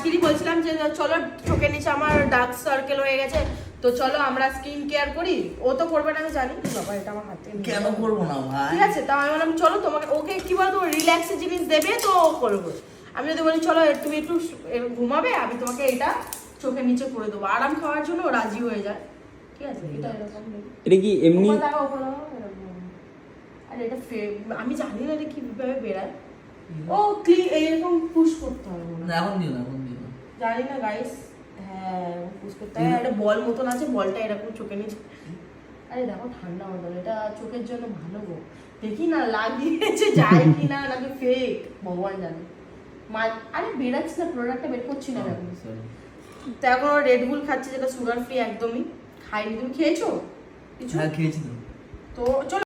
আজকেরই বলছিলাম যে চলো চোখের নিচে আমার ডার্ক সার্কেল হয়ে গেছে, তো চলো আমরা স্কিন কেয়ার করি। ও তো করবে না আমি জানি, বাবা এটা আমার হাতে কেন করবো না ভাই? ঠিক আছে, তাও আমি বললাম চলো তোমাকে, ওকে কি বলতো রিল্যাক্সের জিনিস দেবে তো ও করবো। আমি যদি বলি চলো তুমি একটু ঘুমাবে, আমি তোমাকে এটা চোখের নিচে করে দেবো, আরাম খাওয়ার জন্য ও রাজি হয়ে যায়। ঠিক আছে, এটা এরকম এটা কি এমনি আর এটা আমি জানি না এটা কিভাবে বেরায়। ও এরকম পুশ করতে হবে মনে হয়। না, এখন দিও না, এখন দিও না। জানি না গাইস, হ্যাঁ পুশ করতে হয়। একটা বল মতন আছে, বলটা এরকম চোখে নিচে। আরে দেখো ঠান্ডা মতন, এটা চোখের জন্য ভালো গো। দেখি না লাগিয়েছে যায় কিনা নাকি ফেক, ভগবান জানে। আরে বেরাচ্ছে না, প্রোডাক্টটা বের করছি না এখন। তো এখন রেড বুল খাচ্ছে, যেটা সুগার ফ্রি একদমই। খাইনি, তুমি খেয়েছো কিছু? হ্যাঁ খেয়েছি তো। তো চলো